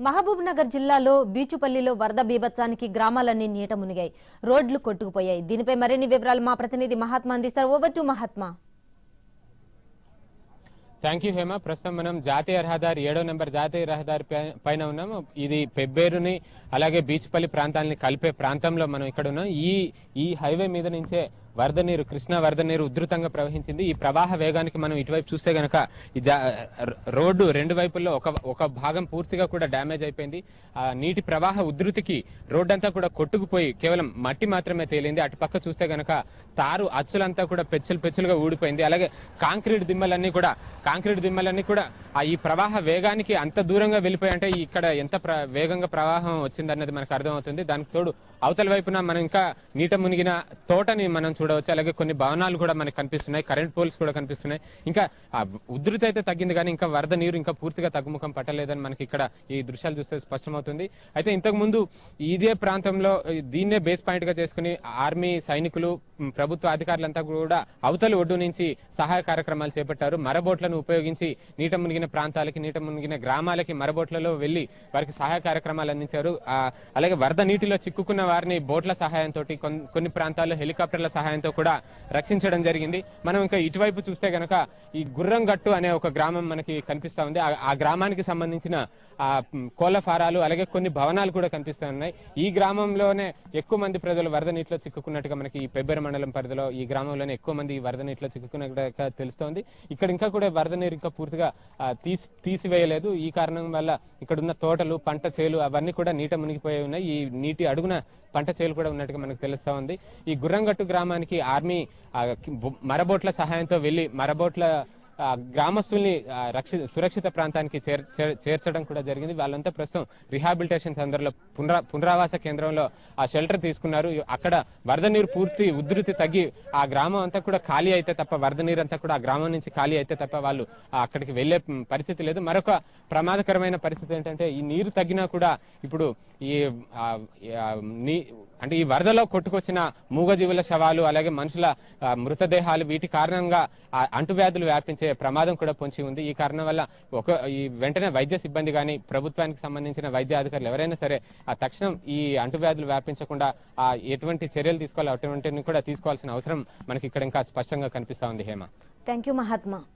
మహబూబ్ నగర్ జిల్లాలో బీచుపల్లిలో వరద బీభత్సానికి గ్రామాలన్నీ నీట మునిగాయి. రోడ్లు కొట్టుకుపోయాయి. దీనిపై మరిన్ని వివరాలు మా ప్రతినిధి మహాత్మా అందిస్తారు. Over to Mahatma. Thank you Hema. ప్రస్తుతం మనం జాతీయ రహదారి 7వ నెంబర్ జాతీయ రహదారి పైన ఉన్నాము. ఇది పెబ్బేరుని అలాగే బీచ్పల్లి ప్రాంతాలని కలిపే ప్రాంతంలో మనం ఇక్కడ ఉన్నాం. ఈ హైవే మీద నుంచే వరద నీరు, కృష్ణా వరద నీరు ఉధృతంగా ప్రవహించింది. ఈ ప్రవాహ వేగానికి మనం ఇటువైపు చూస్తే గనక ఈ రోడ్డు రెండు వైపుల్లో ఒక భాగం పూర్తిగా కూడా డ్యామేజ్ అయిపోయింది. ఆ నీటి ప్రవాహ ఉధృతికి రోడ్డు అంతా కూడా కొట్టుకుపోయి కేవలం మట్టి మాత్రమే తేలింది. అటు పక్క చూస్తే గనక తారు అచ్చులంతా కూడా పెచ్చులుగా ఊడిపోయింది. అలాగే కాంక్రీట్ దిమ్మలన్నీ కూడా ఈ ప్రవాహ వేగానికి అంత దూరంగా వెళ్ళిపోయి అంటే ఇక్కడ ఎంత వేగంగా ప్రవాహం వచ్చిందన్నది మనకు అర్థమవుతుంది. దానికి తోడు అవతల వైపున మనం ఇంకా నీట మునిగిన తోటని మనం చూడవచ్చు. అలాగే కొన్ని భవనాలు కూడా మనకు కనిపిస్తున్నాయి, కరెంట్ పోల్స్ కూడా కనిపిస్తున్నాయి. ఇంకా ఉధృతి అయితే తగ్గింది కానీ ఇంకా వరద నీరు ఇంకా పూర్తిగా తగ్గుముఖం పట్టలేదని మనకి ఇక్కడ ఈ దృశ్యాలు చూస్తే స్పష్టమవుతుంది. అయితే ఇంతకు ముందు ఇదే ప్రాంతంలో దీన్నే బేస్ పాయింట్ గా చేసుకుని ఆర్మీ సైనికులు, ప్రభుత్వ అధికారులంతా కూడా అవతలి ఒడ్డు నుంచి సహాయ కార్యక్రమాలు చేపట్టారు. మరబోట్లను ఉపయోగించి నీట మునిగిన ప్రాంతాలకి, నీట మునిగిన గ్రామాలకి మరబోట్లలో వెళ్లి వారికి సహాయ కార్యక్రమాలు అందించారు. అలాగే వరద నీటిలో చిక్కుకున్న వారిని బోట్ల సహాయంతో, కొన్ని ప్రాంతాల్లో హెలికాప్టర్ల సహాయంతో కూడా రక్షించడం జరిగింది. మనం ఇంకా ఇటువైపు చూస్తే గనక ఈ గుర్రంగట్టు అనే ఒక గ్రామం మనకి కనిపిస్తా ఉంది. ఆ గ్రామానికి సంబంధించిన కోళ్ల ఫారాలు అలాగే కొన్ని భవనాలు కూడా కనిపిస్తూ ఉన్నాయి. ఈ గ్రామంలోనే ఎక్కువ మంది ప్రజలు వరద నీటిలో చిక్కుకున్నట్టుగా మనకి ఈ పెబ్బేరు మండలం పరిధిలో ఈ గ్రామంలోనే ఎక్కువ మంది వరద నీటిలో చిక్కుకున్నట్టుగా తెలుస్తోంది. ఇక్కడ ఇంకా కూడా వరద నీరు ఇంకా పూర్తిగా తీసివేయలేదు. ఈ కారణం వల్ల ఇక్కడ ఉన్న తోటలు, పంట చేలు అవన్నీ కూడా నీట మునిగిపోయి ఉన్నాయి. ఈ నీటి అడుగున పంట చేలు కూడా ఉన్నట్టుగా మనకు తెలుస్తా ఉంది. ఈ గుర్రంగట్టు గ్రామానికి ఆర్మీ మరబోట్ల సహాయంతో వెళ్లి మరబోట్ల గ్రామస్తుల్ని సురక్షిత ప్రాంతానికి చేర్చడం కూడా జరిగింది. వాళ్ళంతా ప్రస్తుతం రిహాబిలిటేషన్ సందర్భంలో పునరావాస కేంద్రంలో ఆ షెల్టర్ తీసుకున్నారు. అక్కడ వరద నీరు పూర్తి ఉధృతి తగ్గి ఆ గ్రామం అంతా కూడా ఖాళీ అయితే తప్ప, వరద నీరు అంతా కూడా ఆ గ్రామం నుంచి ఖాళీ అయితే తప్ప వాళ్ళు అక్కడికి వెళ్లే పరిస్థితి లేదు. మరొక ప్రమాదకరమైన పరిస్థితి ఏంటంటే ఈ నీరు తగ్గినా కూడా ఇప్పుడు ఈ వరదలో కొట్టుకొచ్చిన మూగజీవుల శవాలు అలాగే మనుషుల మృతదేహాలు వీటి కారణంగా అంటువ్యాధులు వ్యాపించే ప్రమాదం కూడా పొంచి ఉంది. ఈ కారణం వల్ల వెంటనే వైద్య సిబ్బంది కానీ, ప్రభుత్వానికి సంబంధించిన వైద్య అధికారులు ఎవరైనా సరే తక్షణం ఈ అంటువ్యాధులు వ్యాపించకుండా ఎటువంటి చర్యలు తీసుకోవాలి, అటువంటివి కూడా తీసుకోవాల్సిన అవసరం మనకి ఇక్కడ ఇంకా స్పష్టంగా కనిపిస్తా ఉంది. Hema, thank you Mahatma.